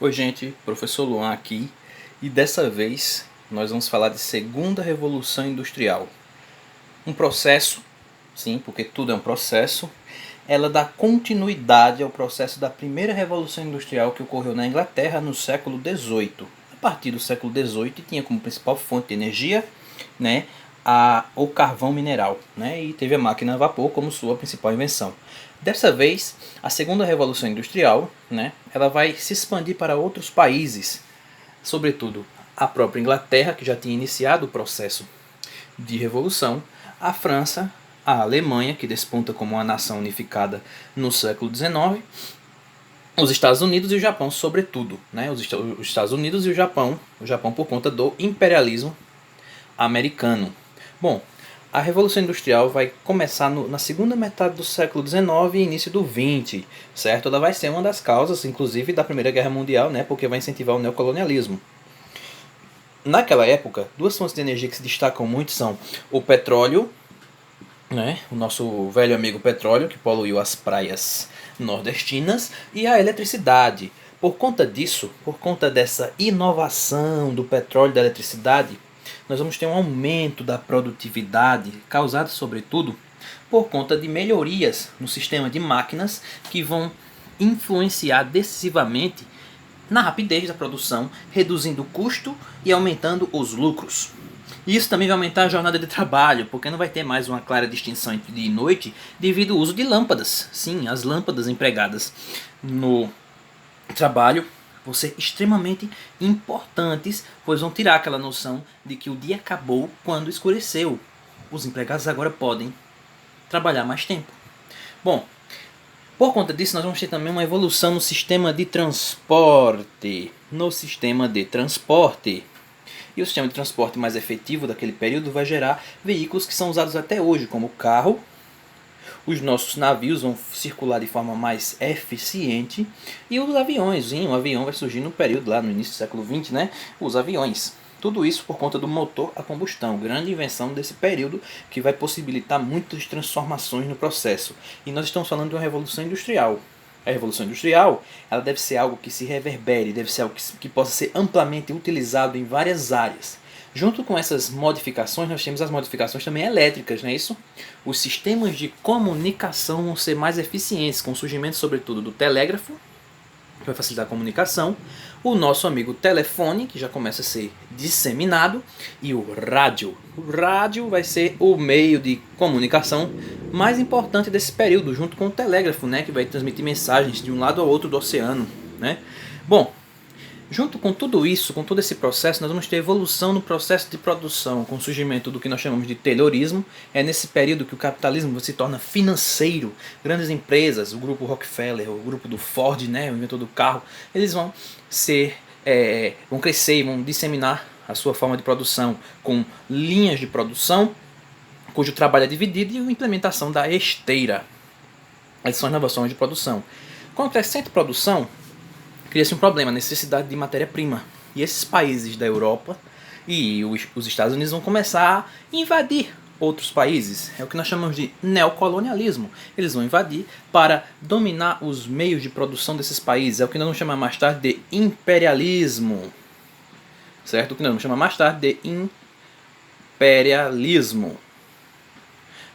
Oi gente, professor Luan aqui, e dessa vez nós vamos falar de segunda revolução industrial. Um processo, sim, porque tudo é um processo, ela dá continuidade ao processo da primeira revolução industrial que ocorreu na Inglaterra no século XVIII. A partir do século XVIII tinha como principal fonte de energia, o carvão mineral, e teve a máquina a vapor como sua principal invenção. Dessa vez, a segunda revolução industrial, ela vai se expandir para outros países, sobretudo a própria Inglaterra, que já tinha iniciado o processo de revolução, a França, a Alemanha, que desponta como uma nação unificada no século XIX, os Estados Unidos e o Japão, sobretudo. Os Estados Unidos e o Japão por conta do imperialismo americano. Bom, a Revolução Industrial vai começar na segunda metade do século XIX e início do XX, certo? Ela vai ser uma das causas, inclusive, da Primeira Guerra Mundial, porque vai incentivar o neocolonialismo. Naquela época, duas fontes de energia que se destacam muito são o petróleo, o nosso velho amigo petróleo, que poluiu as praias nordestinas, e a eletricidade. Por conta disso, por conta dessa inovação do petróleo e da eletricidade, nós vamos ter um aumento da produtividade, causado sobretudo por conta de melhorias no sistema de máquinas que vão influenciar decisivamente na rapidez da produção, reduzindo o custo e aumentando os lucros. E isso também vai aumentar a jornada de trabalho, porque não vai ter mais uma clara distinção entre dia e noite devido ao uso de lâmpadas. Sim, as lâmpadas empregadas no trabalho vão ser extremamente importantes, pois vão tirar aquela noção de que o dia acabou quando escureceu. Os empregados agora podem trabalhar mais tempo. Bom, por conta disso nós vamos ter também uma evolução no sistema de transporte. E o sistema de transporte mais efetivo daquele período vai gerar veículos que são usados até hoje, como o carro. Os nossos navios vão circular de forma mais eficiente. E os aviões, o avião vai surgir no período lá no início do século XX, os aviões. Tudo isso por conta do motor a combustão, grande invenção desse período que vai possibilitar muitas transformações no processo. E nós estamos falando de uma revolução industrial. A revolução industrial ela deve ser algo que se reverbere, deve ser algo que possa ser amplamente utilizado em várias áreas. Junto com essas modificações, nós temos as modificações também elétricas, não é isso? Os sistemas de comunicação vão ser mais eficientes, com o surgimento sobretudo do telégrafo, que vai facilitar a comunicação, o nosso amigo telefone, que já começa a ser disseminado, e o rádio. O rádio vai ser o meio de comunicação mais importante desse período, junto com o telégrafo, que vai transmitir mensagens de um lado ao outro do oceano. Bom, junto com tudo isso, com todo esse processo, nós vamos ter evolução no processo de produção, com o surgimento do que nós chamamos de Taylorismo. É nesse período que o capitalismo se torna financeiro. Grandes empresas, o grupo Rockefeller, o grupo do Ford, o inventor do carro, eles vão crescer e vão disseminar a sua forma de produção com linhas de produção, cujo trabalho é dividido, e a implementação da esteira. Essas são as novas formas de produção. Com a crescente produção, cria-se um problema, a necessidade de matéria-prima. E esses países da Europa e os Estados Unidos vão começar a invadir outros países. É o que nós chamamos de neocolonialismo. Eles vão invadir para dominar os meios de produção desses países. É o que nós vamos chamar mais tarde de imperialismo. Certo? O que nós vamos chamar mais tarde de imperialismo.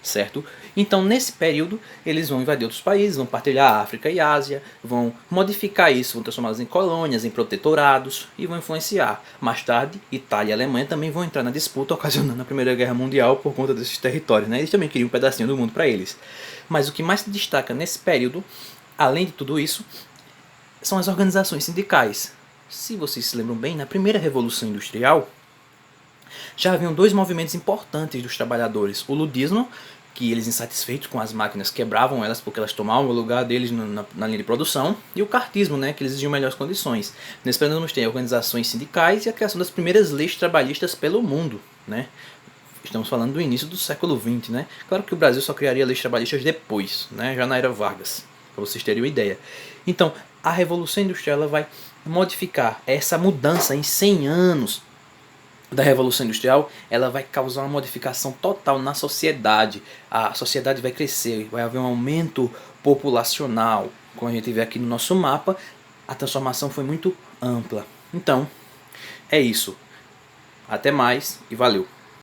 Certo? Então, nesse período, eles vão invadir outros países, vão partilhar a África e a Ásia, vão modificar isso, vão transformá-los em colônias, em protetorados e vão influenciar. Mais tarde, Itália e Alemanha também vão entrar na disputa, ocasionando a Primeira Guerra Mundial por conta desses territórios. Eles também queriam um pedacinho do mundo para eles. Mas o que mais se destaca nesse período, além de tudo isso, são as organizações sindicais. Se vocês se lembram bem, na primeira Revolução Industrial, já haviam dois movimentos importantes dos trabalhadores. O ludismo, que eles, insatisfeitos com as máquinas, quebravam elas porque elas tomavam o lugar deles na linha de produção, e o cartismo, que eles exigiam melhores condições. Nesse período nós temos organizações sindicais e a criação das primeiras leis trabalhistas pelo mundo. Estamos falando do início do século XX. Claro que o Brasil só criaria leis trabalhistas depois, já na era Vargas, para vocês terem uma ideia. Então, a Revolução Industrial ela vai modificar essa mudança em 100 anos da Revolução Industrial, ela vai causar uma modificação total na sociedade. A sociedade vai crescer, vai haver um aumento populacional. Como a gente vê aqui no nosso mapa, a transformação foi muito ampla. Então, é isso. Até mais e valeu!